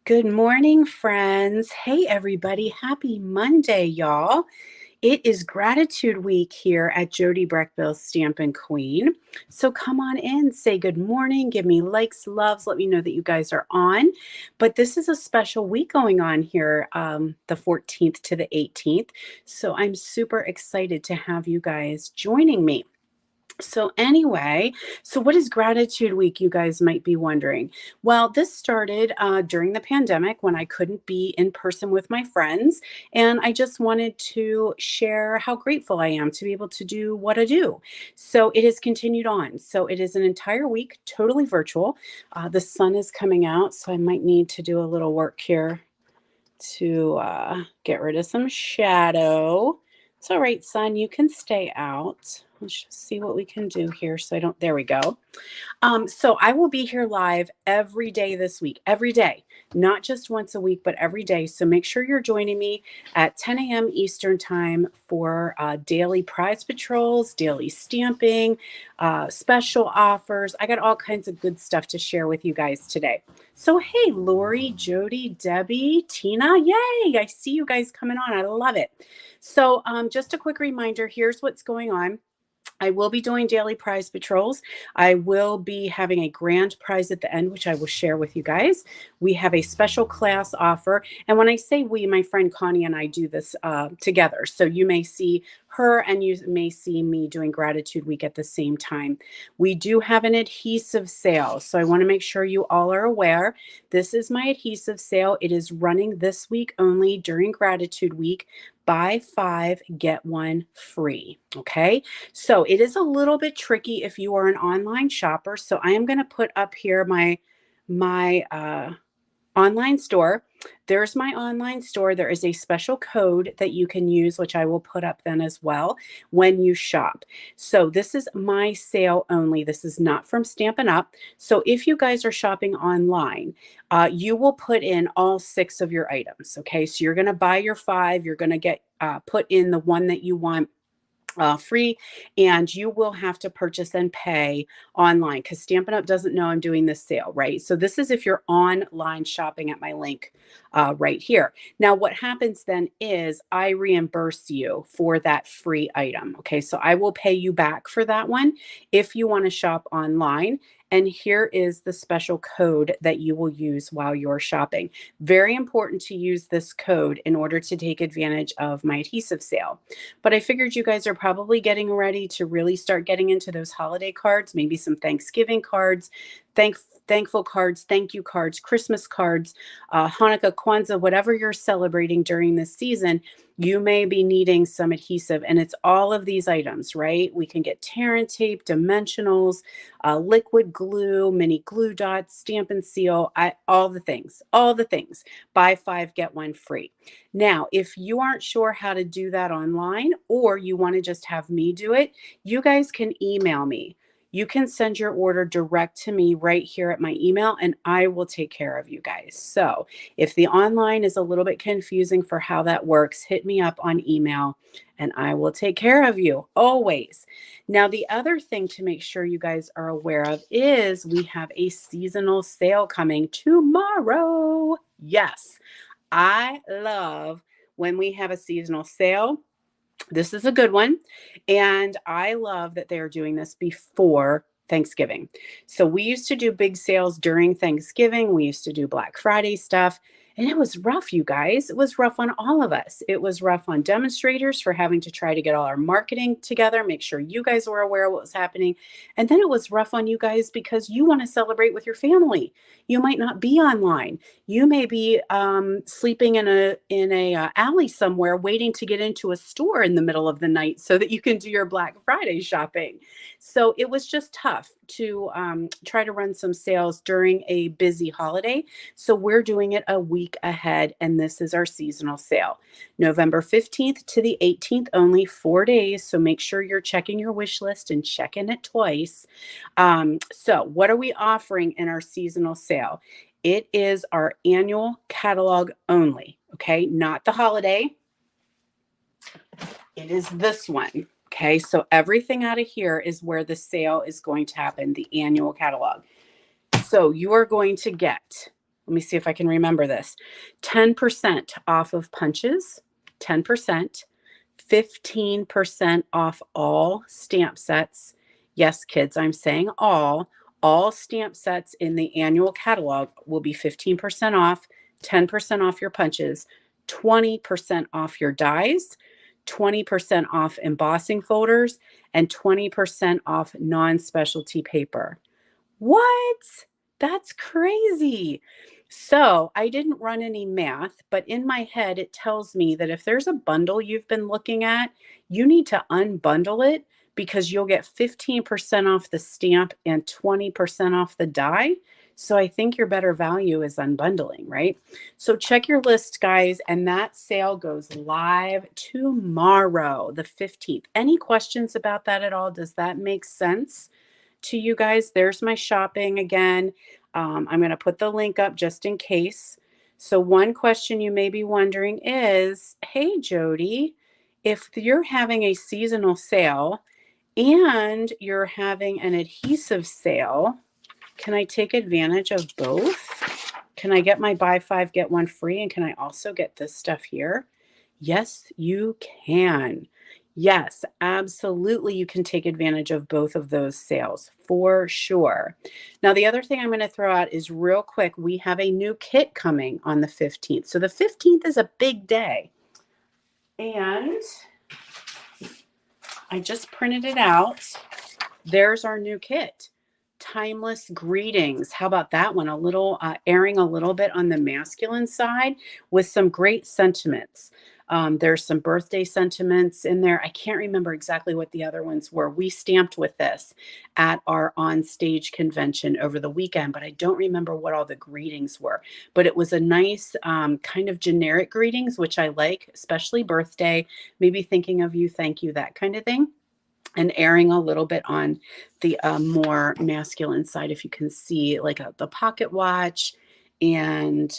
Good morning, friends. Hey, everybody. Happy Monday, y'all. It is Gratitude Week here at Jody Breckville's Stampin' Queen. So come on in, say good morning, give me likes, loves, let me know that you guys are on. But this is a special week going on here, the 14th to the 18th. So I'm super excited to have you guys joining me. So what is Gratitude Week, you guys might be wondering? Well, this started during the pandemic when I couldn't be in person with my friends, and I just wanted to share how grateful I am to be able to do what I do. So it has continued on. So it is an entire week, totally virtual. The sun is coming out, so I might need to do a little work here to get rid of some shadow. It's all right, sun, you can stay out. Let's just see what we can do here so I don't, there we go. So I will be here live every day this week, every day, not just once a week, but every day. So make sure you're joining me at 10 a.m. Eastern time for daily prize patrols, daily stamping, special offers. I got all kinds of good stuff to share with you guys today. So, hey, Lori, Jody, Debbie, Tina, yay! I see you guys coming on. I love it. So, just a quick reminder, here's what's going on. I will be doing daily prize patrols. I will be having a grand prize at the end, which I will share with you guys. We have a special class offer. And when I say we, my friend Connie and I do this together. So you may see her and you may see me doing Gratitude Week at the same time. We do have an adhesive sale. So I want to make sure you all are aware. This is my adhesive sale. It is running this week only during Gratitude Week. Buy 5, get 1 free. Okay. So it is a little bit tricky if you are an online shopper. So I am going to put up here my online store. There's my online store. There is a special code that you can use, which I will put up then as well when you shop. So this is my sale only. This is not from Stampin' Up. So if you guys are shopping online, you will put in all 6 of your items. Okay, so you're going to buy your 5. You're going to get put in the one that you want free, and you will have to purchase and pay online because Stampin' Up doesn't know I'm doing this sale, right? So this is if you're online shopping at my link right here. Now, what happens then is I reimburse you for that free item. Okay, so I will pay you back for that one if you want to shop online. And here is the special code that you will use while you're shopping. Very important to use this code in order to take advantage of my adhesive sale. But I figured you guys are probably getting ready to really start getting into those holiday cards, maybe some Thanksgiving cards, thankful cards, thank you cards, Christmas cards, Hanukkah, Kwanzaa, whatever you're celebrating during this season. You may be needing some adhesive, and it's all of these items, right? We can get tear and tape, dimensionals, liquid glue, mini glue dots, Stampin' Seal, all the things, all the things. Buy 5, get 1 free. Now, if you aren't sure how to do that online, or you want to just have me do it, you guys can email me. You can send your order direct to me right here at my email, and I will take care of you guys. So if the online is a little bit confusing for how that works, hit me up on email and I will take care of you always. Now, the other thing to make sure you guys are aware of is we have a seasonal sale coming tomorrow. Yes, I love when we have a seasonal sale. This is a good one. And I love that they are doing this before Thanksgiving. So we used to do big sales during Thanksgiving. We used to do Black Friday stuff. And it was rough, you guys. It was rough on all of us. It was rough on demonstrators for having to try to get all our marketing together, make sure you guys were aware of what was happening. And then it was rough on you guys because you want to celebrate with your family. You might not be online. You may be sleeping in a alley somewhere, waiting to get into a store in the middle of the night so that you can do your Black Friday shopping. So it was just tough to try to run some sales during a busy holiday. So we're doing it a week ahead, and this is our seasonal sale. November 15th to the 18th, only 4 days. So make sure you're checking your wish list and checking it twice. So what are we offering in our seasonal sale? It is our annual catalog only, okay? Not the holiday. It is this one, okay? So everything out of here is where the sale is going to happen, the annual catalog. So you are going to get, Let me see if I can remember this. 10% off of punches, 10%, 15% off all stamp sets. Yes, kids, I'm saying all stamp sets in the annual catalog will be 15% off, 10% off your punches, 20% off your dies, 20% off embossing folders, and 20% off non-specialty paper. What? That's crazy. So I didn't run any math, but in my head, it tells me that if there's a bundle you've been looking at, you need to unbundle it because you'll get 15% off the stamp and 20% off the die. So I think your better value is unbundling, right? So check your list, guys, and that sale goes live tomorrow, the 15th. Any questions about that at all? Does that make sense to you guys? There's my shopping again. I'm going to put the link up just in case. So one question you may be wondering is, hey, Jody, if you're having a seasonal sale and you're having an adhesive sale, can I take advantage of both? Can I get my buy 5, get 1 free? And can I also get this stuff here? Yes, you can. Yes, absolutely. You can take advantage of both of those sales for sure. Now, the other thing I'm going to throw out is real quick. We have a new kit coming on the 15th. So the 15th is a big day. And I just printed it out. There's our new kit. Timeless greetings. How about that one? A little airing a little bit on the masculine side with some great sentiments. There's some birthday sentiments in there. I can't remember exactly what the other ones were. We stamped with this at our on-stage convention over the weekend, but I don't remember what all the greetings were. But it was a nice kind of generic greetings, which I like, especially birthday, maybe thinking of you, thank you, that kind of thing. And airing a little bit on the more masculine side, if you can see, like the pocket watch and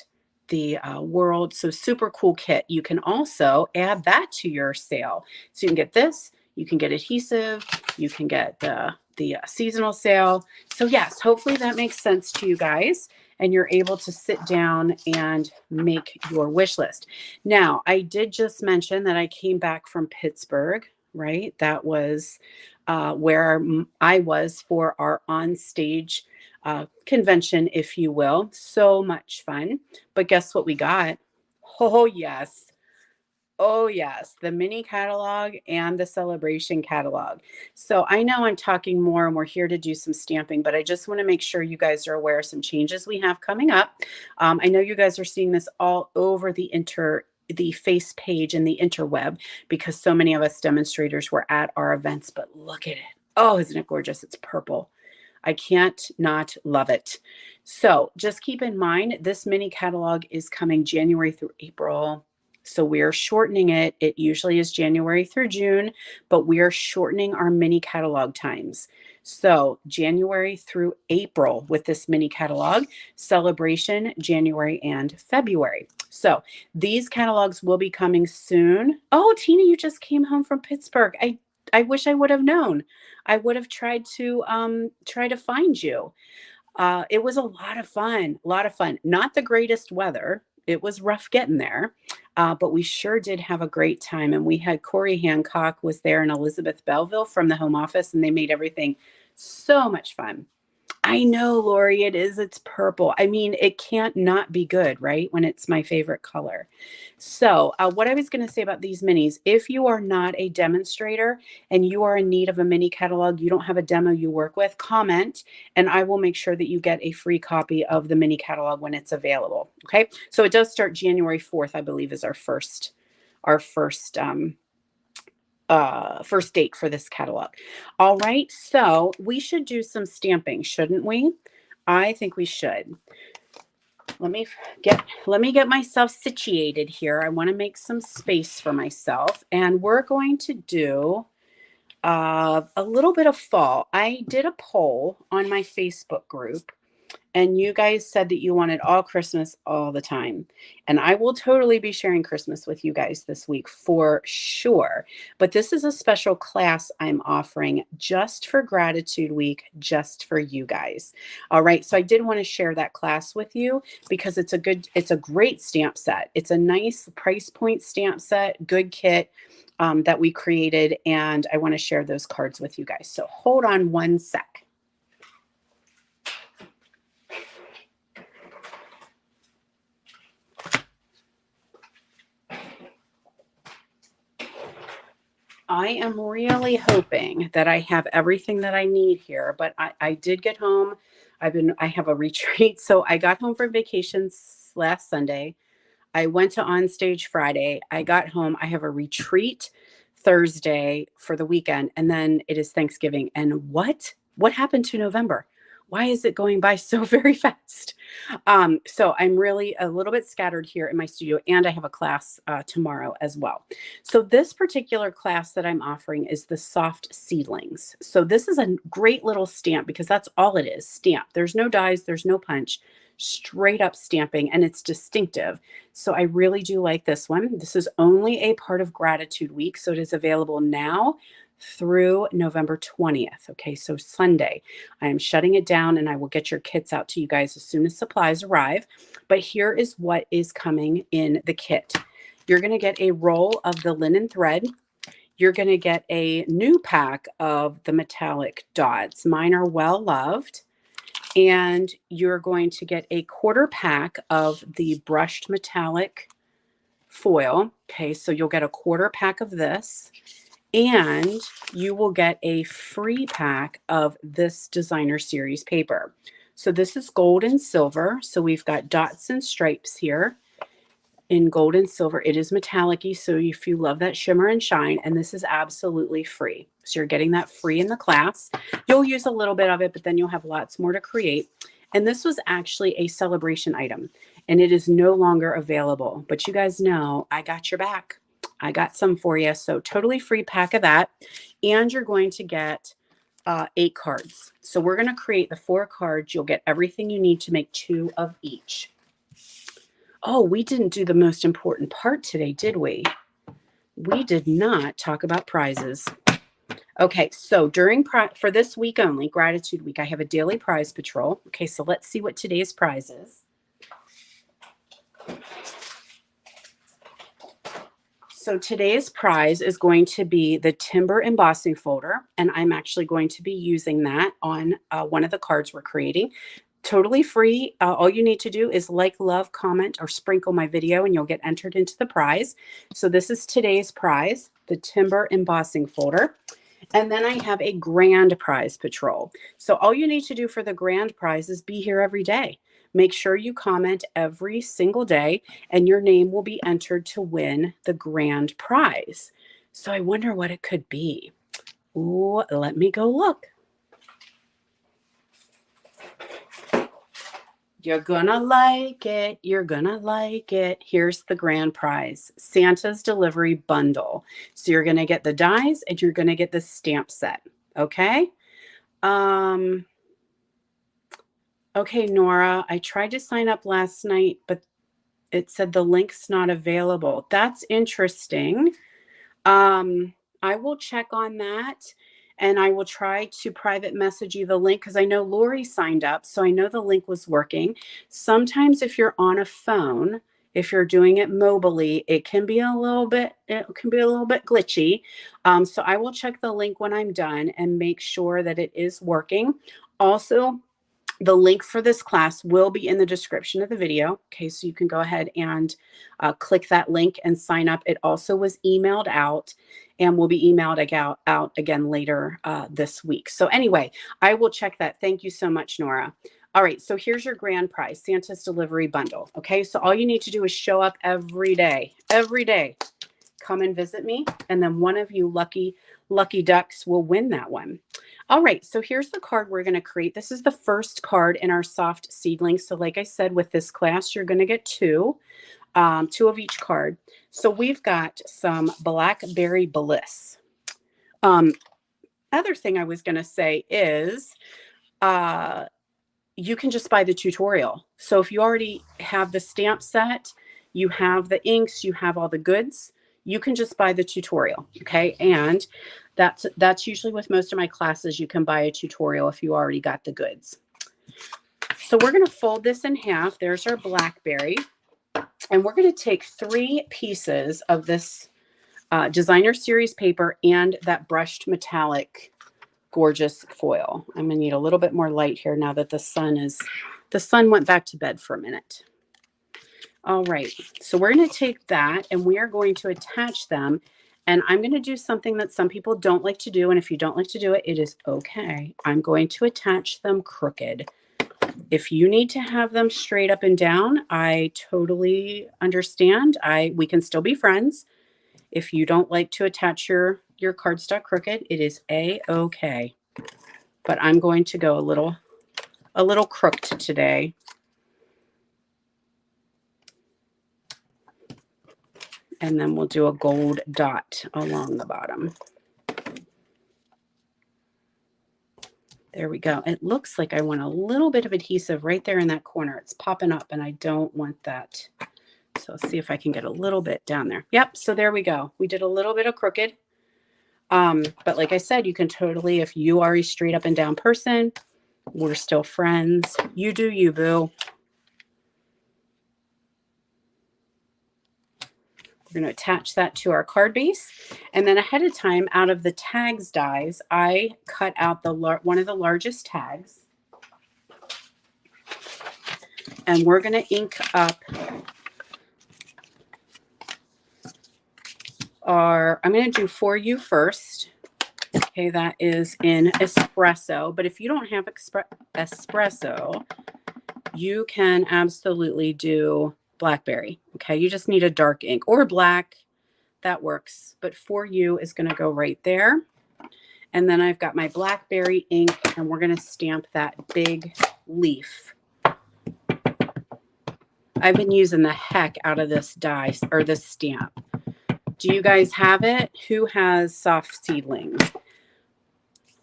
the world. So super cool kit. You can also add that to your sale. So you can get this, you can get adhesive, you can get the seasonal sale. So yes, hopefully that makes sense to you guys and you're able to sit down and make your wish list. Now, I did just mention that I came back from Pittsburgh, right? That was where I was for our on-stage convention, if you will. So much fun. But guess what we got? Oh, yes. Oh, yes. The mini catalog and the celebration catalog. So I know I'm talking more and we're here to do some stamping, but I just want to make sure you guys are aware of some changes we have coming up. I know you guys are seeing this all over the face page and the interweb because so many of us demonstrators were at our events, but look at it. Oh, isn't it gorgeous? It's purple. I can't not love it. So just keep in mind, this mini catalog is coming January through April. So we're shortening it. It usually is January through June, but we are shortening our mini catalog times. So January through April with this mini catalog, celebration January and February. So these catalogs will be coming soon. Oh, Tina, you just came home from Pittsburgh. I wish I would have known. I would have tried to find you. It was a lot of fun, a lot of fun. Not the greatest weather. It was rough getting there, but we sure did have a great time. And we had Corey Hancock was there and Elizabeth Belleville from the home office, and they made everything so much fun. I know, Lori, it is. It's purple. I mean, it can't not be good, right? When it's my favorite color. So what I was going to say about these minis, if you are not a demonstrator and you are in need of a mini catalog, you don't have a demo you work with, comment, and I will make sure that you get a free copy of the mini catalog when it's available. Okay. So it does start January 4th, I believe, is our first date for this catalog. All right, so we should do some stamping, shouldn't we? I think we should. Let me get myself situated here. I want to make some space for myself, and we're going to do a little bit of fall. I did a poll on my Facebook group, And you guys said that you wanted all Christmas all the time. And I will totally be sharing Christmas with you guys this week for sure. But this is a special class I'm offering just for Gratitude Week, just for you guys. All right. So I did want to share that class with you because it's a great stamp set. It's a nice price point stamp set, good kit. That we created, and I want to share those cards with you guys. So hold on one sec. I am really hoping that I have everything that I need here, but I did get home. I have a retreat. So I got home from vacation last Sunday. I went to On Stage Friday. I got home. I have a retreat Thursday for the weekend, and then it is Thanksgiving. And what happened to November? Why is it going by so very fast? So I'm really a little bit scattered here in my studio, and I have a class tomorrow as well. So this particular class that I'm offering is the soft seedlings. So this is a great little stamp because that's all it is, stamp. There's no dies, there's no punch, straight up stamping, and it's distinctive. So I really do like this one. This is only a part of Gratitude Week, so it is available now through November 20th. Okay, so Sunday. I am shutting it down and I will get your kits out to you guys as soon as supplies arrive. But here is what is coming in the kit. You're going to get a roll of the linen thread. You're going to get a new pack of the metallic dots. Mine are well loved. And you're going to get a quarter pack of the brushed metallic foil. Okay, so you'll get a quarter pack of this. And you will get a free pack of this designer series paper. So this is gold and silver. So we've got dots and stripes here in gold and silver. It is metallic-y, so if you love that shimmer and shine, and this is absolutely free. So you're getting that free in the class. You'll use a little bit of it, but then you'll have lots more to create. And this was actually a celebration item, and it is no longer available. But you guys know I got your back. I got some for you. So totally free pack of that. And you're going to get 8 cards. So we're going to create the 4 cards. You'll get everything you need to make 2 of each. Oh, we didn't do the most important part today, did we? We did not talk about prizes. Okay, so for this week only, Gratitude Week, I have a daily prize patrol. Okay, so let's see what today's prize is. So today's prize is going to be the timber embossing folder, and I'm actually going to be using that on one of the cards we're creating. Totally free. All you need to do is like, love, comment, or sprinkle my video, and you'll get entered into the prize. So this is today's prize, the timber embossing folder. And then I have a grand prize patrol. So all you need to do for the grand prize is be here every day. Make sure you comment every single day, and your name will be entered to win the grand prize. So I wonder what it could be. Ooh, let me go look. You're gonna like it. You're gonna like it. Here's the grand prize, Santa's Delivery Bundle. So you're gonna get the dies and you're gonna get the stamp set. Okay. Okay, Nora, I tried to sign up last night, but it said the link's not available. That's interesting. I will check on that, and I will try to private message you the link because I know Lori signed up, so I know the link was working. Sometimes if you're on a phone, if you're doing it mobily, it can be a little bit glitchy. So I will check the link when I'm done and make sure that it is working. Also, the link for this class will be in the description of the video. Okay, so you can go ahead and click that link and sign up. It also was emailed out and will be emailed out again later this week. So anyway, I will check that. Thank you so much, Nora. All right, so here's your grand prize, Santa's Delivery Bundle. Okay, so all you need to do is show up every day. Every day. Come and visit me, and then one of you lucky ducks will win that one. All right, so here's the card we're going to create. This is the first card in our soft seedlings. So like I said, with this class, you're going to get 2 of each card. So we've got some Blackberry Bliss. Other thing I was going to say is you can just buy the tutorial. So if you already have the stamp set, you have the inks, you have all the goods, you can just buy the tutorial, okay? And that's usually with most of my classes, you can buy a tutorial if you already got the goods. So we're going to fold this in half. There's our blackberry. And we're going to take 3 pieces of this designer series paper and that brushed metallic gorgeous foil. I'm going to need a little bit more light here now that the sun went back to bed for a minute. All right, so we're going to take that and we are going to attach them. And I'm going to do something that some people don't like to do. And if you don't like to do it, it is okay. I'm going to attach them crooked. If you need to have them straight up and down, I totally understand. We can still be friends. If you don't like to attach your cardstock crooked, it is a-okay. But I'm going to go a little crooked today. And then we'll do a gold dot along the bottom. There we go. It looks like I want a little bit of adhesive right there in that corner. It's popping up and I don't want that. So let's see if I can get a little bit down there. Yep. So there we go. We did a little bit of crooked. But like I said, you can totally, if you are a straight up and down person, we're still friends. You do you, boo. We're going to attach that to our card base. And then ahead of time, out of the tags dies, I cut out one of the largest tags. And we're going to ink up I'm going to do For You first. Okay, that is in espresso. But if you don't have espresso, you can absolutely do blackberry. Okay, you just need a dark ink or black. That works. But For You is going to go right there. And then I've got my blackberry ink, and we're going to stamp that big leaf. I've been using the heck out of this die or this stamp. Do you guys have it? Who has soft seedlings?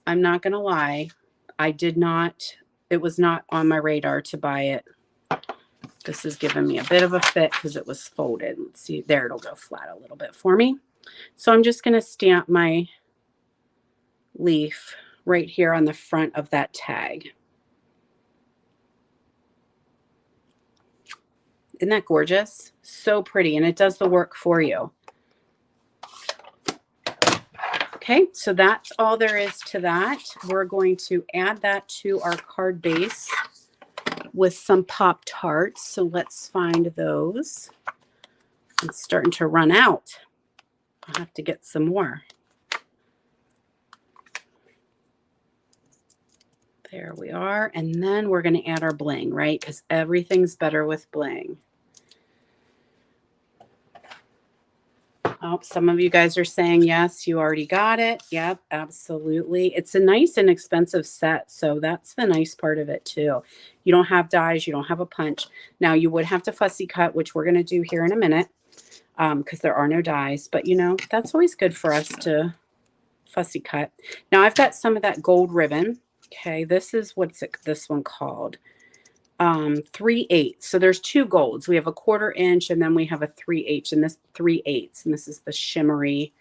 I'm not going to lie. I did not. It was not on my radar to buy it. This is giving me a bit of a fit because it was folded. Let's see. There, it'll go flat a little bit for me. So I'm just going to stamp my leaf right here on the front of that tag. Isn't that gorgeous? So pretty, and it does the work for you. Okay, so that's all there is to that. We're going to add that to our card base with some Pop-Tarts. So let's find those. It's starting to run out. I'll have to get some more. There we are. And then we're going to add our bling, right? Because everything's better with bling. Oh, some of you guys are saying, yes, you already got it. Yep, absolutely. It's a nice and expensive set. So that's the nice part of it too. You don't have dies. You don't have a punch. Now you would have to fussy cut, which we're going to do here in a minute because there are no dies. But, you know, that's always good for us to fussy cut. Now I've got some of that gold ribbon. Okay, this is this one called? 3/8. So there's 2 golds. We have a 1/4 inch and then we have a 3/8 and this 3/8. And this is the shimmery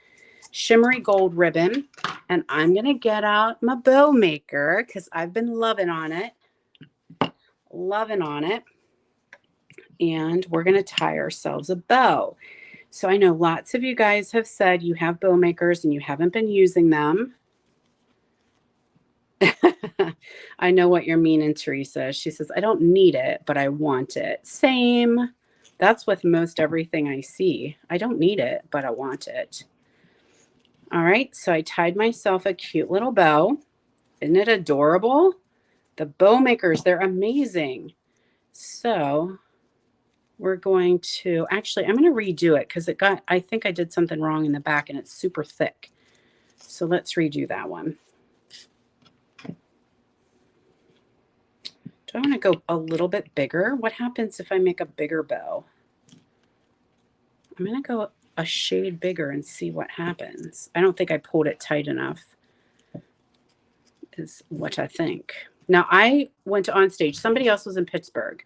gold ribbon. And I'm going to get out my bow maker because I've been loving on it. And we're going to tie ourselves a bow. So I know lots of you guys have said you have bow makers and you haven't been using them. I know what you're meaning, Teresa. She says, I don't need it, but I want it. Same. That's with most everything I see. I don't need it, but I want it. All right. So I tied myself a cute little bow. Isn't it adorable? The bow makers, they're amazing. So we're going to, actually, I'm going to redo it because I think I did something wrong in the back and it's super thick. So let's redo that one. Do I want to go a little bit bigger? What happens if I make a bigger bow? I'm going to go a shade bigger and see what happens. I don't think I pulled it tight enough is what I think. Now I went to on stage. Somebody else was in Pittsburgh.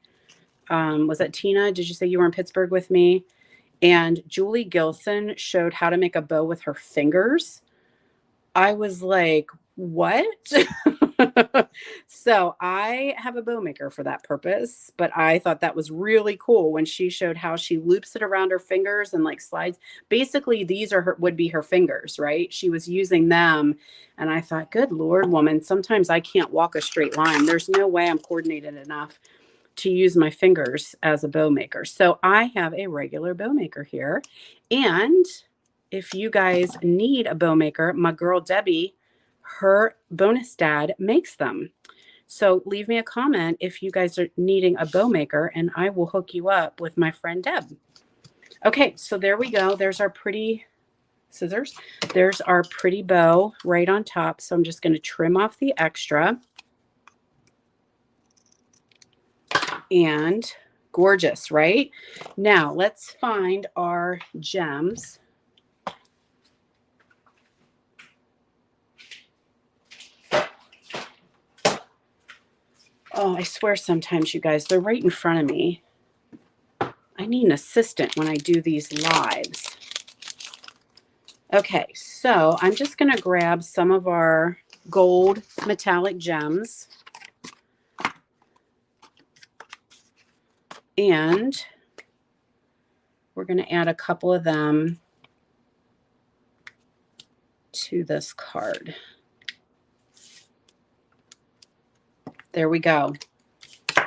Was that Tina? Did you say you were in Pittsburgh with me? And Julie Gilson showed how to make a bow with her fingers. I was like, what? So I have a bow maker for that purpose, but I thought that was really cool when she showed how she loops it around her fingers and like slides. Basically, these are her, would be her fingers, right? She was using them. And I thought, good Lord, woman, sometimes I can't walk a straight line. There's no way I'm coordinated enough to use my fingers as a bow maker. So I have a regular bow maker here. And if you guys need a bow maker, my girl Debbie, her bonus dad makes them. So leave me a comment if you guys are needing a bow maker and I will hook you up with my friend Deb. Okay, so there we go. There's our pretty scissors. There's our pretty bow right on top. So I'm just going to trim off the extra. And gorgeous, right? Now let's find our gems. Oh, I swear sometimes, you guys, they're right in front of me. I need an assistant when I do these lives. Okay, so I'm just going to grab some of our gold metallic gems. And we're going to add a couple of them to this card. There we go.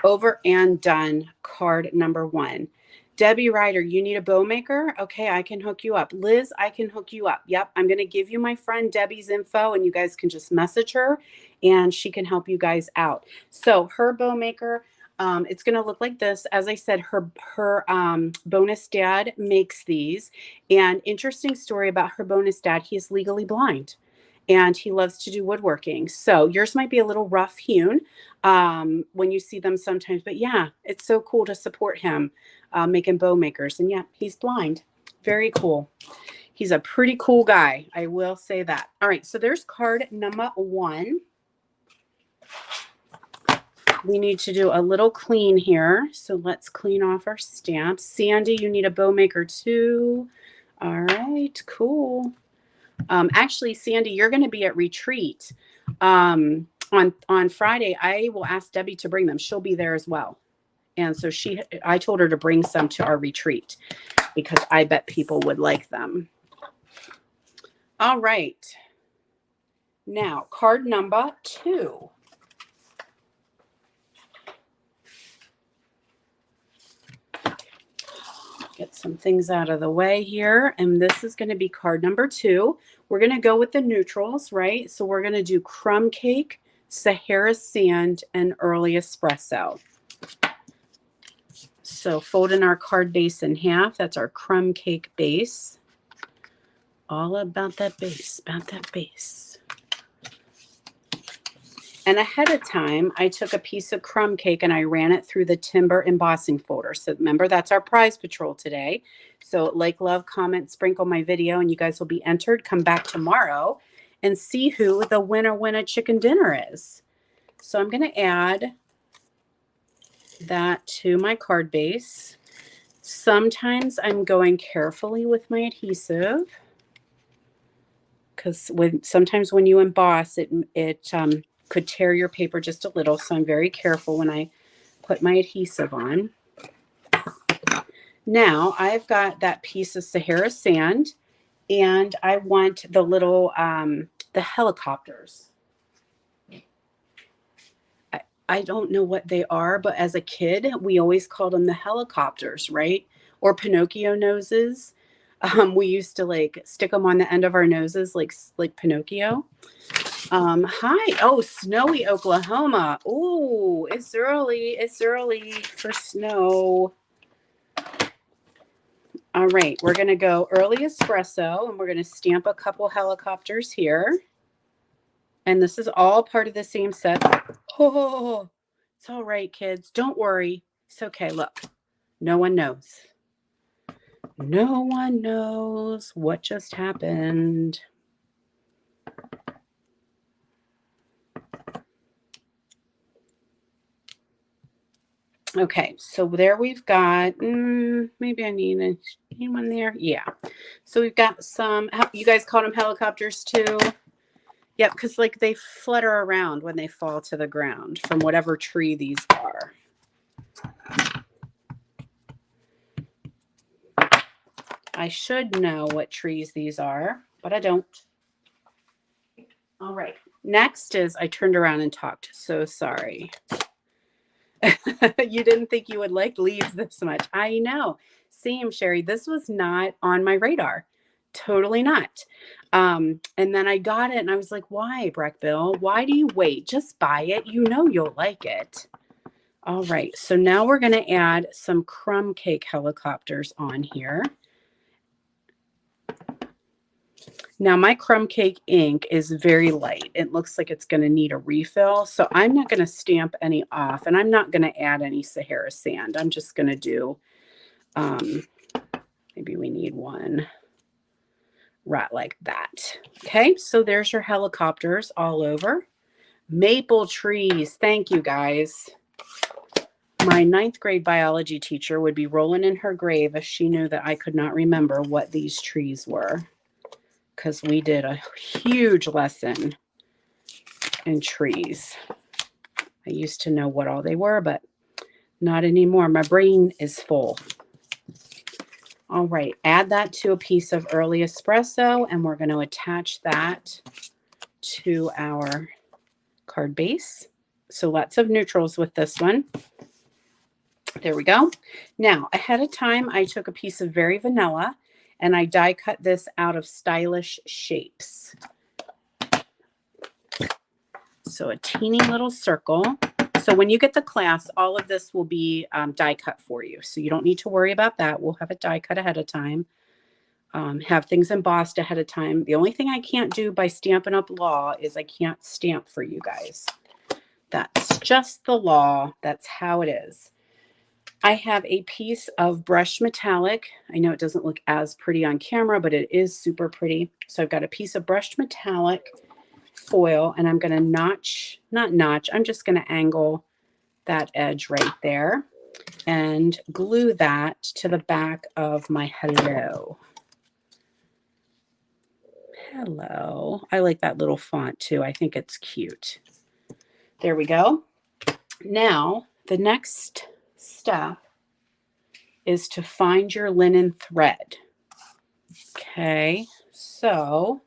Over and done. Card number 1. Debbie Ryder, you need a bow maker? Okay, I can hook you up. Liz, I can hook you up. Yep, I'm going to give you my friend Debbie's info and you guys can just message her and she can help you guys out. So her bow maker, it's going to look like this. As I said, her bonus dad makes these. And interesting story about her bonus dad, he is legally blind. And he loves to do woodworking. So yours might be a little rough hewn when you see them sometimes. But yeah, it's so cool to support him making bow makers. And yeah, he's blind. Very cool. He's a pretty cool guy. I will say that. All right, so there's card number 1. We need to do a little clean here. So let's clean off our stamps. Sandy, you need a bow maker too. All right, cool. Actually, Sandy, you're going to be at retreat on Friday. I will ask Debbie to bring them. She'll be there as well. And so I told her to bring some to our retreat because I bet people would like them. All right. Now, card number 2. Get some things out of the way here. And this is going to be card number 2. We're going to go with the neutrals, right? So we're going to do crumb cake, Sahara sand, and early espresso. So folding our card base in half. That's our crumb cake base. All about that base, about that base. And ahead of time, I took a piece of crumb cake and I ran it through the timber embossing folder. So remember, that's our prize patrol today. So like, love, comment, sprinkle my video, and you guys will be entered. Come back tomorrow and see who the winner chicken dinner is. So I'm going to add that to my card base. Sometimes I'm going carefully with my adhesive because sometimes when you emboss, it could tear your paper just a little. So I'm very careful when I put my adhesive on. Now I've got that piece of Sahara sand and I want the little, the helicopters. I don't know what they are, but as a kid, we always called them the helicopters, right? Or Pinocchio noses. We used to like stick them on the end of our noses, like Pinocchio. Hi. Oh, snowy Oklahoma. Oh, it's early. It's early for snow. All right, we're going to go early espresso and we're going to stamp a couple helicopters here. And this is all part of the same set. Oh, it's all right, kids. Don't worry. It's okay. Look, no one knows. No one knows what just happened. Okay, so there we've got, maybe I need one there. Yeah. So we've got some, you guys call them helicopters too? Yep, because like they flutter around when they fall to the ground from whatever tree these are. I should know what trees these are, but I don't. All right. Next is I turned around and talked. So sorry. You didn't think you would like leaves this much. I know. Same, Sherry. This was not on my radar. Totally not. And then I got it and I was like, why, Breckville? Why do you wait? Just buy it. You know you'll like it. All right. So now we're going to add some crumb cake helicopters on here. Now my crumb cake ink is very light. It looks like it's going to need a refill. So I'm not going to stamp any off and I'm not going to add any Sahara sand. I'm just going to do, maybe we need one right like that. Okay, so there's your helicopters all over. Maple trees. Thank you guys. My 9th grade biology teacher would be rolling in her grave if she knew that I could not remember what these trees were, because we did a huge lesson in trees. I used to know what all they were, but not anymore. My brain is full. All right, add that to a piece of early espresso, and we're going to attach that to our card base. So lots of neutrals with this one. There we go. Now, ahead of time, I took a piece of Very Vanilla and I die cut this out of Stylish Shapes. So a teeny little circle. So when you get the class, all of this will be die cut for you. So you don't need to worry about that. We'll have it die cut ahead of time. Have things embossed ahead of time. The only thing I can't do by Stampin' Up! Law is I can't stamp for you guys. That's just the law. That's how it is. I have a piece of brushed metallic. I know it doesn't look as pretty on camera, but it is super pretty. So I've got a piece of brushed metallic foil and I'm going to I'm just going to angle that edge right there and glue that to the back of my hello. Hello. I like that little font too. I think it's cute. There we go. Now, the next step is to find your linen thread. Okay, so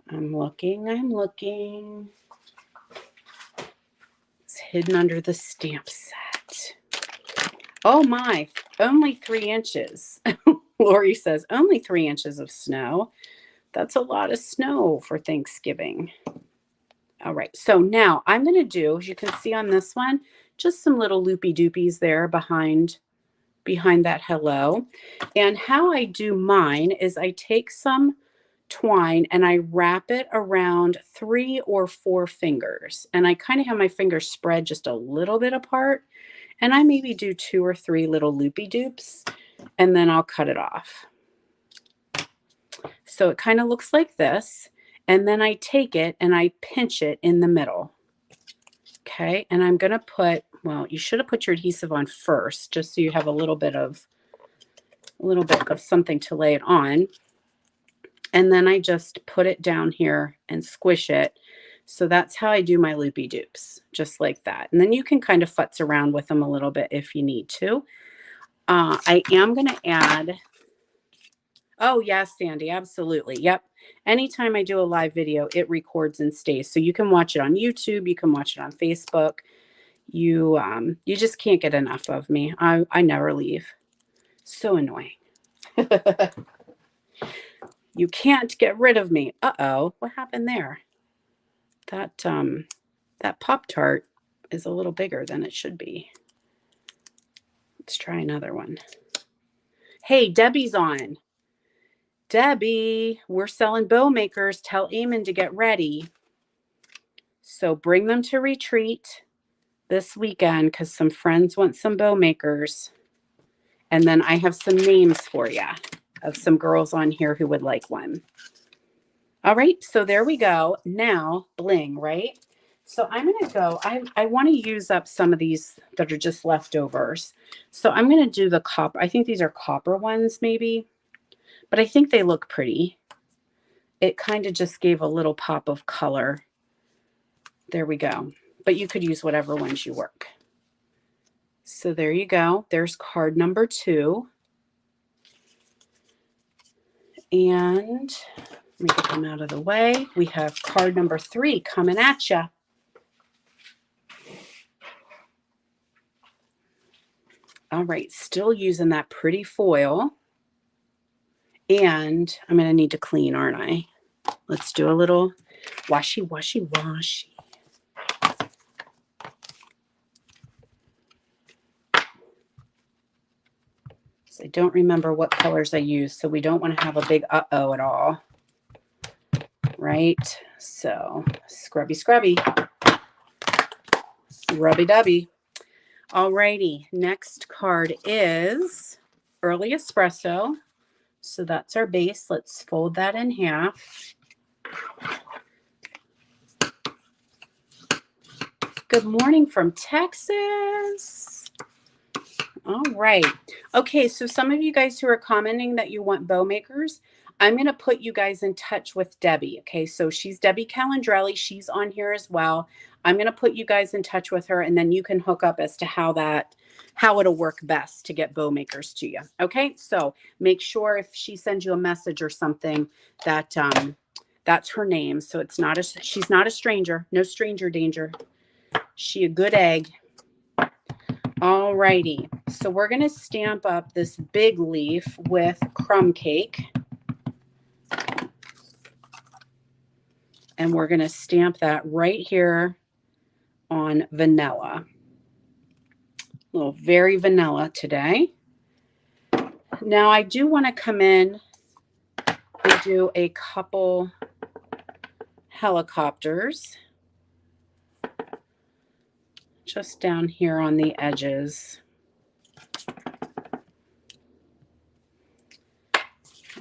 I'm looking. It's hidden under the stamp set. Oh my, only 3 inches. Lori says, only 3 inches of snow. That's a lot of snow for Thanksgiving. All right, so now I'm going to do, as you can see on this one, just some little loopy doopies there behind that hello. And how I do mine is I take some twine and I wrap it around 3 or 4 fingers. And I kind of have my fingers spread just a little bit apart. And I maybe do 2 or 3 little loopy doops and then I'll cut it off. So it kind of looks like this. And then I take it and I pinch it in the middle. Okay, and I'm going to put, well, you should have put your adhesive on first, just so you have a little bit of something to lay it on. And then I just put it down here and squish it. So that's how I do my loopy dupes, just like that. And then you can kind of futz around with them a little bit if you need to. I am going to add, oh yes, Sandy, absolutely. Yep. Anytime I do a live video, it records and stays. So you can watch it on YouTube. You can watch it on Facebook. You just can't get enough of me. I never leave. So annoying. You can't get rid of me. Uh-oh, what happened there? That Pop-Tart is a little bigger than it should be. Let's try another one. Hey, Debbie's on. Debbie, we're selling bow makers. Tell Eamon to get ready. So bring them to retreat this weekend because some friends want some bow makers. And then I have some names for you of some girls on here who would like one. All right, so there we go. Now, bling, right? So I'm going to go, I want to use up some of these that are just leftovers. So I'm going to do the copper. I think these are copper ones maybe, but I think they look pretty. It kind of just gave a little pop of color. There we go. But you could use whatever ones you work. So there you go. There's card number 2. And let me get them out of the way. We have card number 3 coming at you. All right, still using that pretty foil. And I'm going to need to clean, aren't I? Let's do a little washy, washy, washy. So I don't remember what colors I used, so we don't want to have a big uh-oh at all. Right? So scrubby, scrubby. Rubby-dubby. Alrighty, next card is Early Espresso. So that's our base. Let's fold that in half. Good morning from Texas. All right. Okay, so some of you guys who are commenting that you want bow makers, I'm going to put you guys in touch with Debbie. Okay, so she's Debbie Calandrelli. She's on here as well. I'm going to put you guys in touch with her, and then you can hook up as to how it'll work best to get bow makers to you. Okay, so make sure if she sends you a message or something that that's her name. So she's not a stranger. No stranger danger. She a good egg. All righty. So we're going to stamp up this big leaf with crumb cake. And we're going to stamp that right here on vanilla. A little very vanilla today. Now I do want to come in and do a couple helicopters just down here on the edges.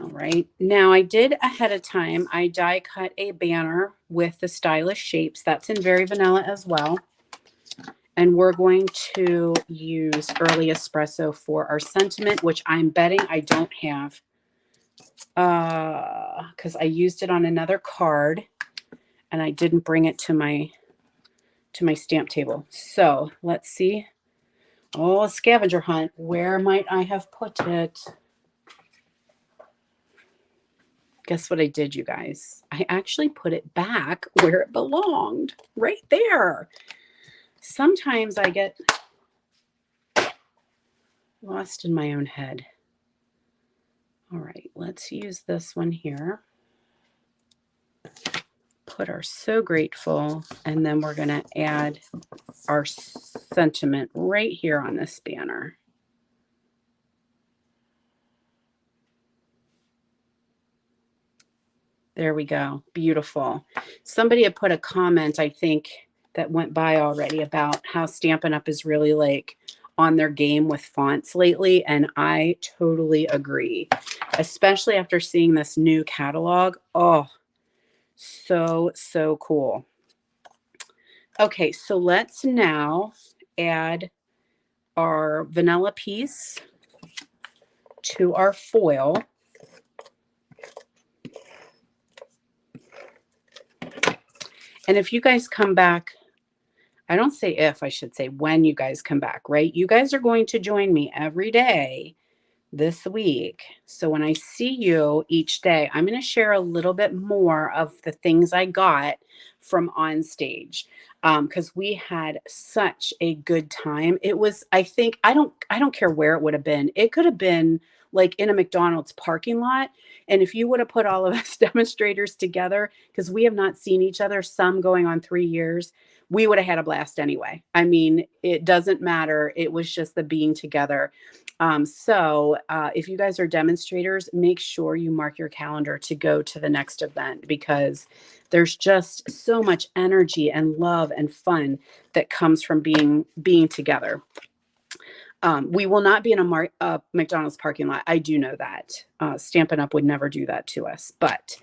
All right. Now I did ahead of time, I die cut a banner with the stylish shapes. That's in Very Vanilla as well. And we're going to use Early Espresso for our sentiment, which I'm betting I don't have because I used it on another card and I didn't bring it to my stamp table. So let's see. Oh, scavenger hunt. Where might I have put it? Guess what I did, you guys? I actually put it back where it belonged, right there. Sometimes I get lost in my own head. All right, let's use this one here. Put our So Grateful, and then we're going to add our sentiment right here on this banner. There we go. Beautiful. Somebody had put a comment, I think, that went by already about how Stampin' Up! Is really like on their game with fonts lately. And I totally agree, especially after seeing this new catalog. Oh, so cool. Okay, so let's now add our vanilla piece to our foil. And if you guys come back, I don't say if, I should say when you guys come back, right? You guys are going to join me every day this week. So when I see you each day, I'm going to share a little bit more of the things I got from on stage because we had such a good time. It was, I think, I don't care where it would have been. It could have been like in a McDonald's parking lot. And if you would have put all of us demonstrators together, because we have not seen each other, some going on 3 years, we would have had a blast anyway. I mean, it doesn't matter. It was just the being together. So if you guys are demonstrators, make sure you mark your calendar to go to the next event because there's just so much energy and love and fun that comes from being together. We will not be in a McDonald's parking lot. I do know that. Stampin' Up! Would never do that to us. But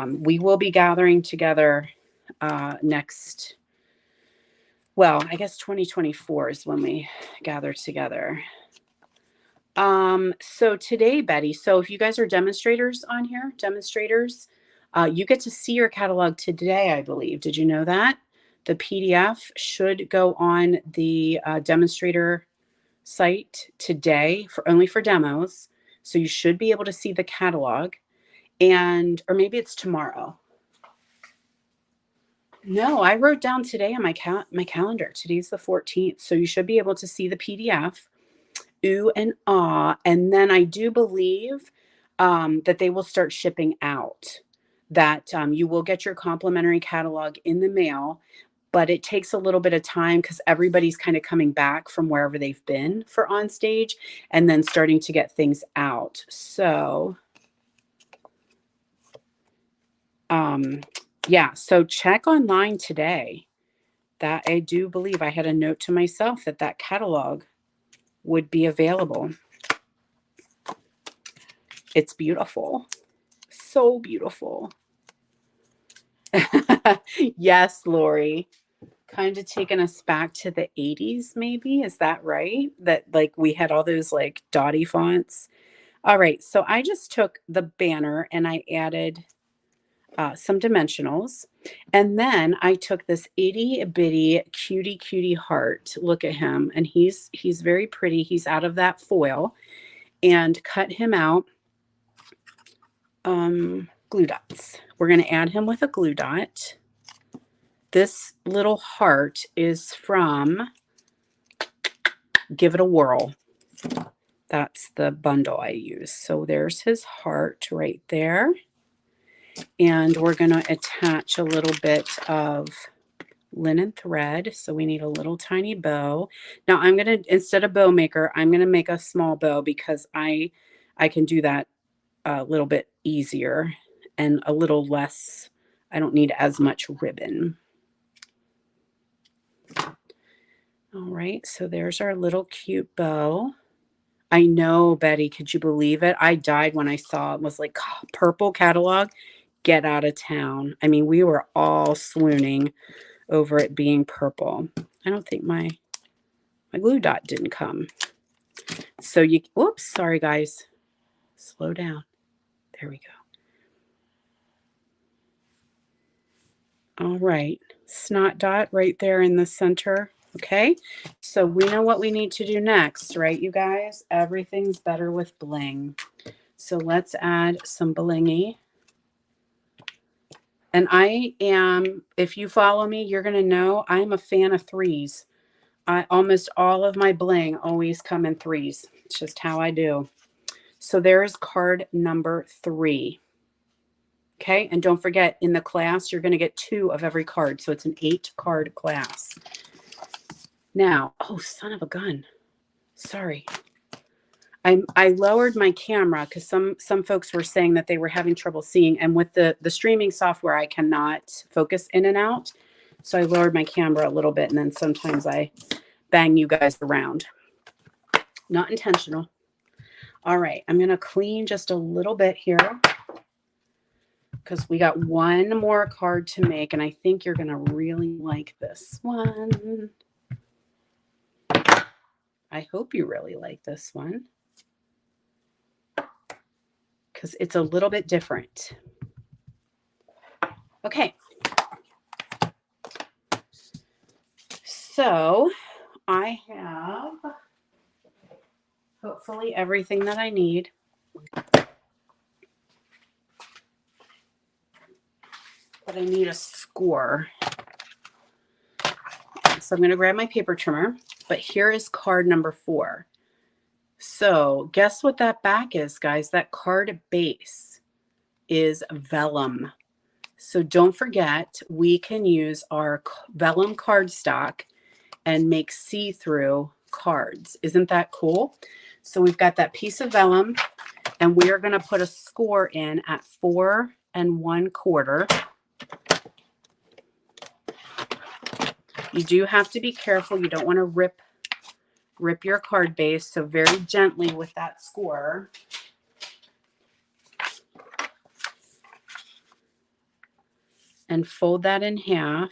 we will be gathering together next Well, I guess 2024 is when we gather together. So today, Betty, so if you guys are demonstrators on here, you get to see your catalog today, I believe. Did you know that? The PDF should go on the demonstrator site today for only for demos. So you should be able to see the catalog, and or maybe it's tomorrow. No, I wrote down today on my calendar. Today's the 14th, so you should be able to see the PDF. Ooh and ah. And then I do believe that they will start shipping out. That you will get your complimentary catalog in the mail, but it takes a little bit of time because everybody's kind of coming back from wherever they've been for on stage and then starting to get things out. So, yeah, so check online today. That I do believe I had a note to myself that that catalog would be available. It's beautiful. So beautiful. Yes, Lori. Kind of taking us back to the 80s, maybe. Is that right? That like we had all those like dotty fonts. All right. So I just took the banner and I added some dimensionals. And then I took this itty bitty cutie heart. Look at him. And he's very pretty. He's out of that foil, and cut him out glue dots. We're going to add him with a glue dot. This little heart is from Give It a Whirl. That's the bundle I use. So there's his heart right there. And we're going to attach a little bit of linen thread. So we need a little tiny bow. Now I'm going to, instead of bow maker, I'm going to make a small bow because I can do that a little bit easier and a little less. I don't need as much ribbon. All right, so there's our little cute bow. I know, Betty, could you believe it? I died when I saw it was like purple catalog. Get out of town. I mean, we were all swooning over it being purple. I don't think my glue dot didn't come. So you, whoops, sorry guys. Slow down. There we go. All right, snot dot right there in the center. Okay, so we know what we need to do next, right, you guys? Everything's better with bling. So let's add some blingy. And I am, if you follow me, you're going to know I'm a fan of threes. Almost all of my bling always come in threes. It's just how I do. So there's card number 3. Okay, and don't forget, in the class, you're going to get 2 of every card. So it's an 8-card class. Now, oh, son of a gun. Sorry. I lowered my camera because some folks were saying that they were having trouble seeing. And with the streaming software, I cannot focus in and out. So I lowered my camera a little bit, and then sometimes I bang you guys around. Not intentional. All right, I'm going to clean just a little bit here because we got one more card to make, and I think you're going to really like this one. I hope you really like this one because it's a little bit different. Okay. So I have hopefully everything that I need. But I need a score. So I'm going to grab my paper trimmer, but here is card number 4. So guess what that back is, guys? That card base is vellum. So don't forget, we can use our vellum cardstock and make see-through cards. Isn't that cool? So we've got that piece of vellum, and we are going to put a score in at 4 1/4. You do have to be careful. You don't want to rip your card base. So very gently with that score. And fold that in half.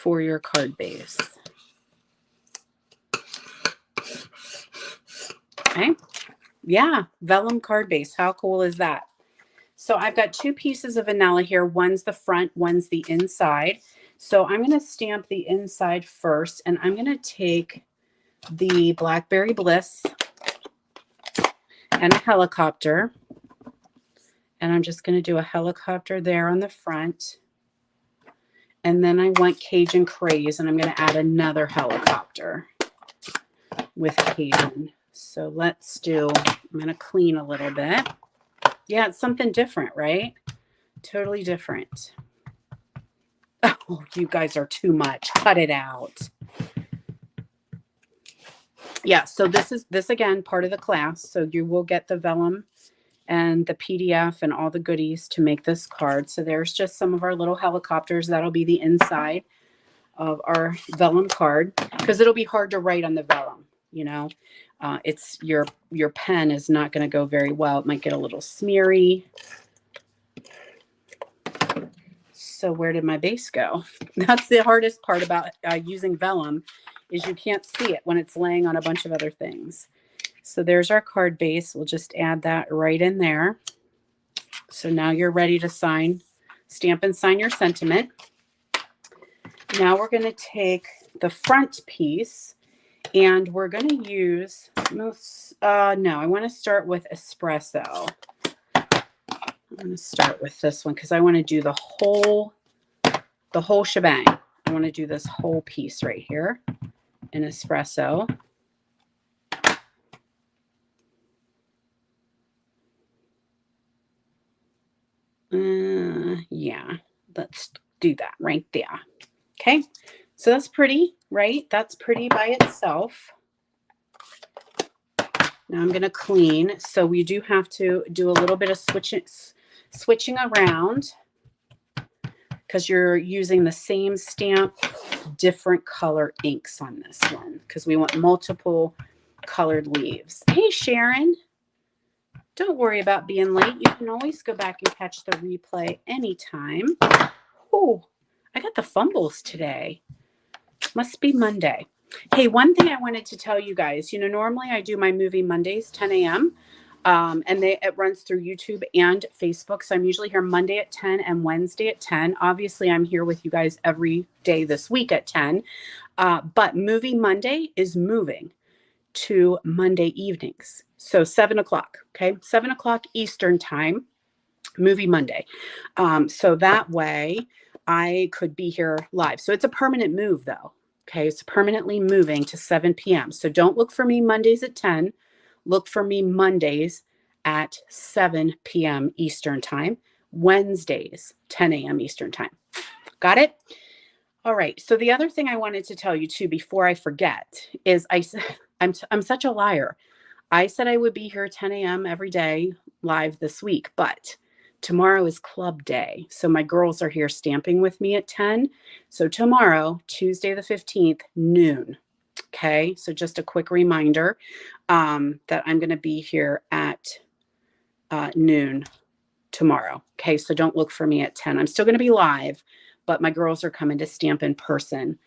for your card base. Okay. Yeah, vellum card base. How cool is that? So I've got 2 pieces of vanilla here. One's the front, one's the inside. So I'm going to stamp the inside first, and I'm going to take the Blackberry Bliss and a helicopter. And I'm just going to do a helicopter there on the front. And then I want Cajun Craze, and I'm going to add another helicopter with Cajun. So let's do, I'm going to clean a little bit. Yeah, it's something different, right? Totally different. Oh, you guys are too much. Cut it out. Yeah, so this again, part of the class. So you will get the vellum and the PDF and all the goodies to make this card. So there's just some of our little helicopters. That'll be the inside of our vellum card, because it'll be hard to write on the vellum, you know. It's your pen is not going to go very well. It might get a little smeary. So where did my base go? That's the hardest part about using vellum, is you can't see it when it's laying on a bunch of other things. So there's our card base. We'll just add that right in there. So now you're ready to sign, stamp and sign your sentiment. Now we're going to take the front piece, and we're going to use, no, I want to start with espresso. I'm going to start with this one because I want to do the whole shebang. I want to do this whole piece right here in espresso. Yeah, let's do that right there. Okay, so that's pretty, right? That's pretty by itself. Now I'm going to clean. So we do have to do a little bit of switching around, because you're using the same stamp, different color inks on this one, because we want multiple colored leaves. Hey, Sharon. Don't worry about being late. You can always go back and catch the replay anytime. Oh, I got the fumbles today. Must be Monday. Hey, one thing I wanted to tell you guys, normally I do my movie Mondays, 10 a.m. And it runs through YouTube and Facebook. So I'm usually here Monday at 10 and Wednesday at 10. Obviously, I'm here with you guys every day this week at 10. But Movie Monday is moving to Monday evenings. So 7 o'clock, okay? 7 o'clock Eastern time, Movie Monday. So that way I could be here live. So it's a permanent move though, okay? It's permanently moving to 7 p.m. So don't look for me Mondays at 10. Look for me Mondays at 7 p.m. Eastern time, Wednesdays, 10 a.m. Eastern time. Got it? All right. So the other thing I wanted to tell you too, before I forget, is I'm such a liar. I said I would be here 10 a.m. every day live this week, but tomorrow is club day. So my girls are here stamping with me at 10. So tomorrow, Tuesday the 15th, noon. Okay. So just a quick reminder that I'm going to be here at noon tomorrow. Okay. So don't look for me at 10. I'm still going to be live, but my girls are coming to stamp in person.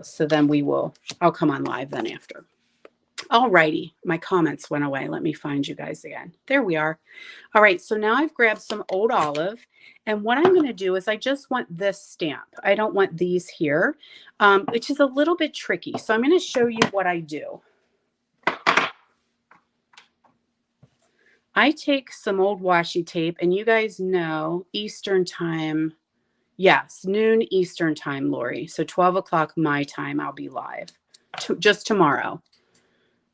So then I'll come on live then after. All righty. My comments went away. Let me find you guys again. There we are. All right. So now I've grabbed some Old Olive. And what I'm going to do is I just want this stamp. I don't want these here, which is a little bit tricky. So I'm going to show you what I do. I take some old washi tape, and you guys know Eastern time. Yes, noon Eastern time, Lori. So 12 o'clock my time, I'll be live just tomorrow.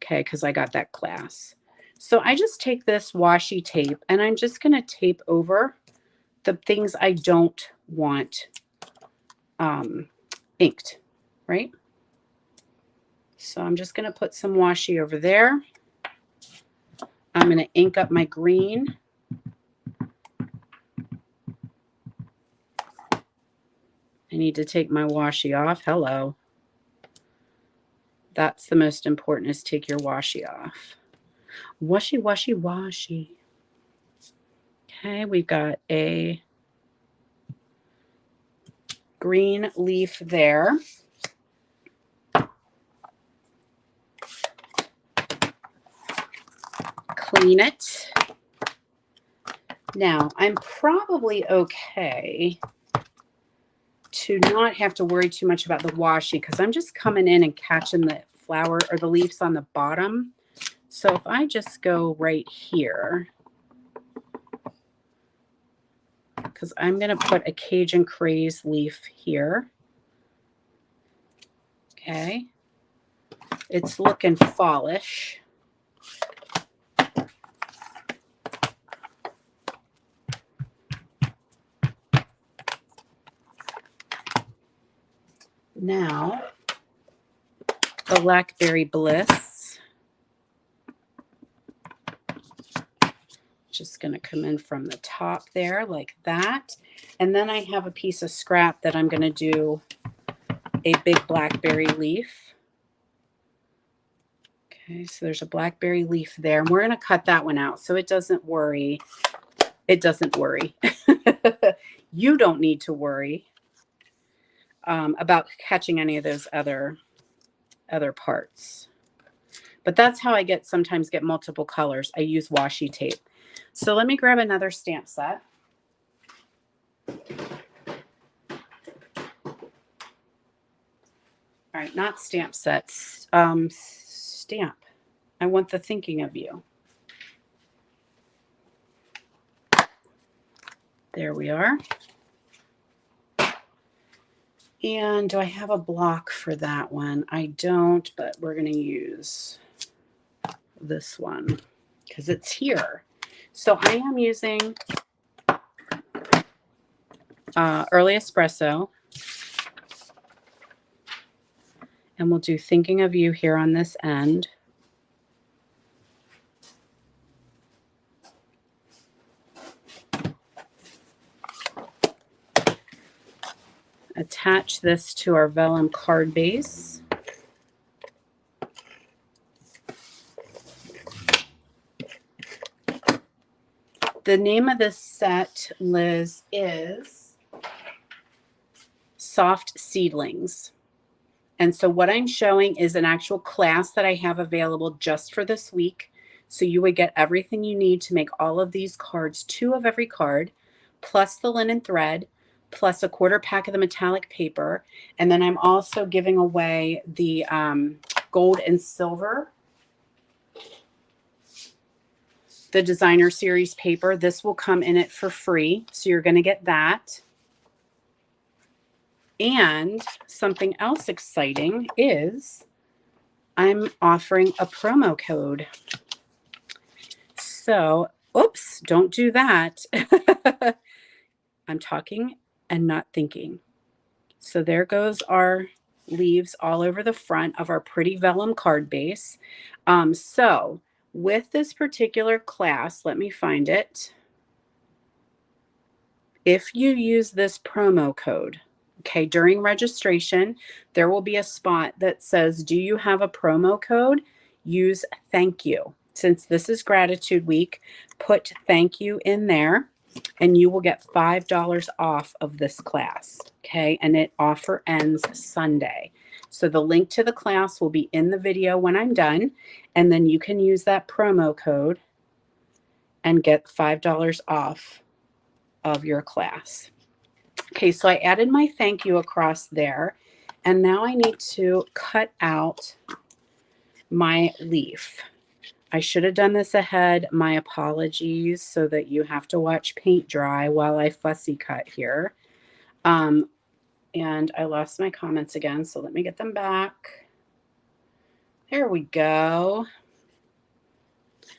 Okay, because I got that class. So I just take this washi tape, and I'm just going to tape over the things I don't want inked, right? So I'm just going to put some washi over there. I'm going to ink up my green. I need to take my washi off. Hello. That's the most important, is take your washi off. Washi, washi, washi. Okay, we've got a green leaf there. Clean it. Now, I'm probably okay to not have to worry too much about the washi because I'm just coming in and catching the flower or the leaves on the bottom. So if I just go right here, because I'm going to put a Cajun Craze leaf here. Okay. It's looking fallish. Now, the Blackberry Bliss. Just going to come in from the top there like that. And then I have a piece of scrap that I'm going to do a big blackberry leaf. Okay, so there's a blackberry leaf there. And we're going to cut that one out so it doesn't worry. It doesn't worry. You don't need to worry about catching any of those other parts. But that's how I sometimes get multiple colors. I use washi tape. So let me grab another stamp set. All right, not stamp sets. Stamp. I want the thinking of you. There we are. And do I have a block for that one? I don't, but we're going to use this one because it's here. So I am using Early Espresso. And we'll do Thinking of You here on this end. Attach this to our vellum card base. The name of this set, Liz, is Soft Seedlings. And so what I'm showing is an actual class that I have available just for this week. So you would get everything you need to make all of these cards, 2 of every card, plus the linen thread, plus a 1/4 pack of the metallic paper. And then I'm also giving away the gold and silver, the designer series paper. This will come in it for free. So you're going to get that. And something else exciting is I'm offering a promo code. So, oops, don't do that. I'm talking and not thinking. So there goes our leaves all over the front of our pretty vellum card base. So with this particular class, let me find it. If you use this promo code, okay, during registration, there will be a spot that says, do you have a promo code? Use thank you. Since this is gratitude week, put thank you in there and you will get $5 off of this class. Okay. And it offer ends Sunday. So the link to the class will be in the video when I'm done. And then you can use that promo code and get $5 off of your class. Okay, so I added my thank you across there. And now I need to cut out my leaf. I should have done this ahead. My apologies, so that you have to watch paint dry while I fussy cut here. And I lost my comments again, so let me get them back. There we go.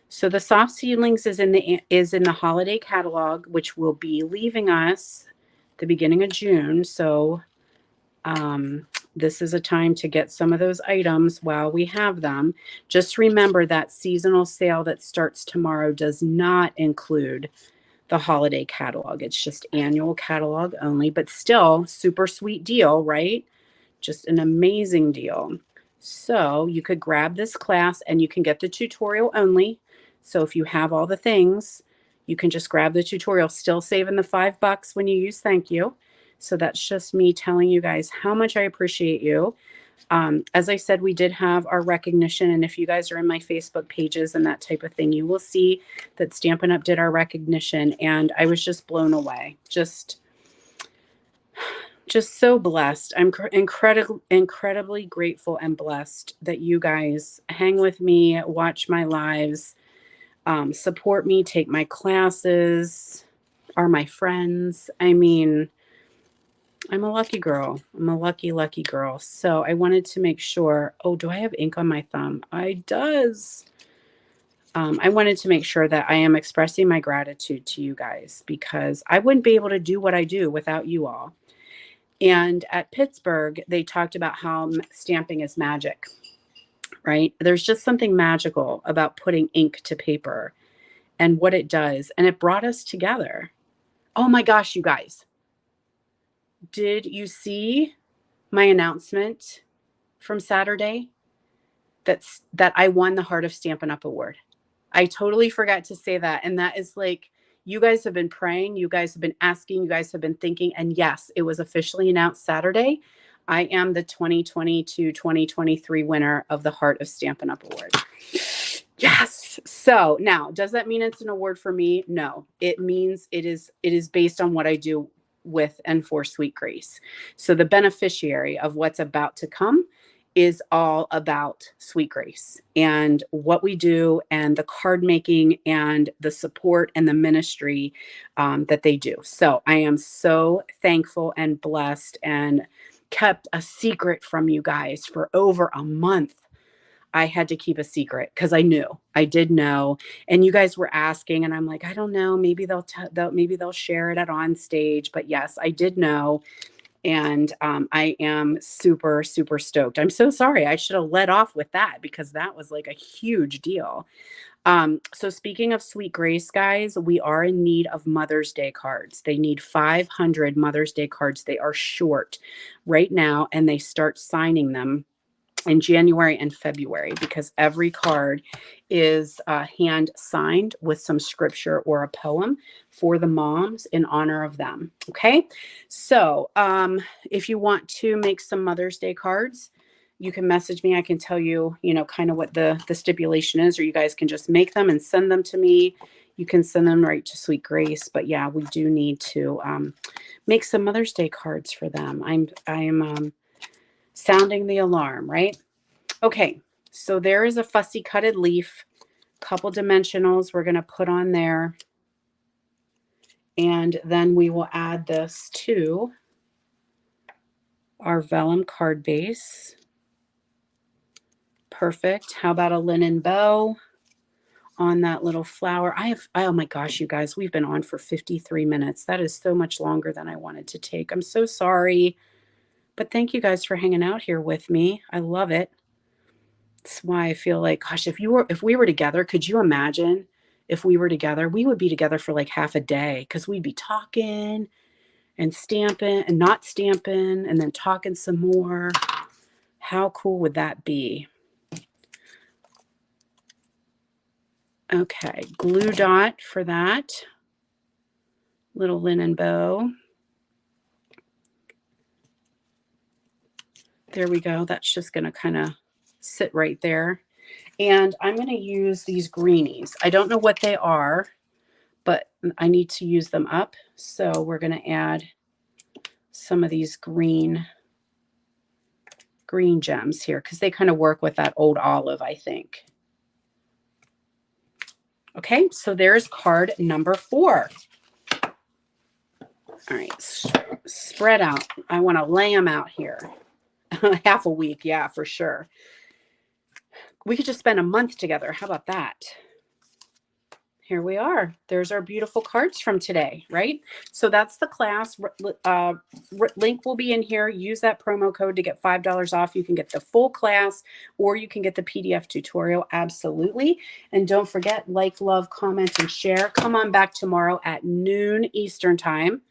So the Soft Seedlings is in the holiday catalog, which will be leaving us the beginning of June. So this is a time to get some of those items while we have them. Just remember that seasonal sale that starts tomorrow does not include the holiday catalog. It's just annual catalog only, but still super sweet deal, right? Just an amazing deal. So you could grab this class and you can get the tutorial only. So if you have all the things, you can just grab the tutorial, still saving the $5 when you use thank you. So that's just me telling you guys how much I appreciate you. As I said, we did have our recognition. And if you guys are in my Facebook pages and that type of thing, you will see that Stampin' Up! Did our recognition. And I was just blown away. Just so blessed. I'm incredibly grateful and blessed that you guys hang with me, watch my lives, support me, take my classes, are my friends. I mean, I'm a lucky girl. I'm a lucky, lucky girl. So I wanted to make sure. Oh, do I have ink on my thumb? I does. I wanted to make sure that I am expressing my gratitude to you guys because I wouldn't be able to do what I do without you all. And at Pittsburgh, they talked about how stamping is magic, right? There's just something magical about putting ink to paper and what it does. And it brought us together. Oh my gosh, you guys. Did you see my announcement from Saturday that I won the Heart of Stampin' Up! Award? I totally forgot to say that. And that is like, you guys have been praying, you guys have been asking, you guys have been thinking. And yes, it was officially announced Saturday. I am the 2022-2023 winner of the Heart of Stampin' Up! Award. Yes. So now, does that mean it's an award for me? No. It means it is based on what I do with and for Sweet Grace. So the beneficiary of what's about to come is all about Sweet Grace and what we do and the card making and the support and the ministry that they do. So I am so thankful and blessed and kept a secret from you guys for over a month. I had to keep a secret because I did know, and you guys were asking, and I'm like, I don't know, maybe they'll share it at on stage, but yes, I did know, and I am super, super stoked. I'm so sorry. I should have let off with that because that was like a huge deal. So speaking of Sweet Grace, guys, we are in need of Mother's Day cards. They need 500 Mother's Day cards. They are short right now, and they start signing them in January and February because every card is hand signed with some scripture or a poem for the moms in honor of them. Okay. So if you want to make some Mother's Day cards, you can message me. I can tell you, kind of what the stipulation is, or you guys can just make them and send them to me. You can send them right to Sweet Grace. But yeah, we do need to make some Mother's Day cards for them. I am sounding the alarm, right? Okay, so there is a fussy cutted leaf, couple dimensionals we're going to put on there. And then we will add this to our vellum card base. Perfect. How about a linen bow on that little flower? Oh my gosh, you guys, we've been on for 53 minutes. That is so much longer than I wanted to take. I'm so sorry. But thank you guys for hanging out here with me. I love it. That's why I feel like, gosh, if we were together, could you imagine if we were together? We would be together for like half a day because we'd be talking and stamping and not stamping and then talking some more. How cool would that be? Okay, glue dot for that little linen bow. There we go. That's just going to kind of sit right there. And I'm going to use these greenies. I don't know what they are, but I need to use them up. So we're going to add some of these green gems here because they kind of work with that old olive, I think. Okay, so there's card number 4. All right, spread out. I want to lay them out here. Half a week, yeah, for sure. We could just spend a month together. How about that? Here we are. There's our beautiful cards from today, right? So that's the class. Link will be in here. Use that promo code to get $5 off. You can get the full class or you can get the PDF tutorial. Absolutely. And don't forget, like, love, comment, and share. Come on back tomorrow at noon Eastern time.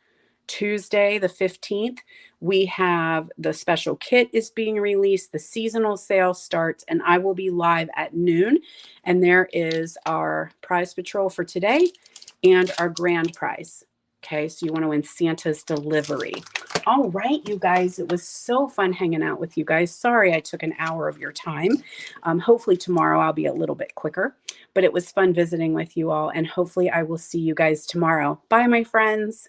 Tuesday, the 15th, we have the special kit is being released. The seasonal sale starts, and I will be live at noon. And there is our prize patrol for today and our grand prize. Okay, so you want to win Santa's delivery. All right, you guys, it was so fun hanging out with you guys. Sorry I took an hour of your time. Hopefully tomorrow I'll be a little bit quicker, but it was fun visiting with you all, and hopefully I will see you guys tomorrow. Bye, my friends.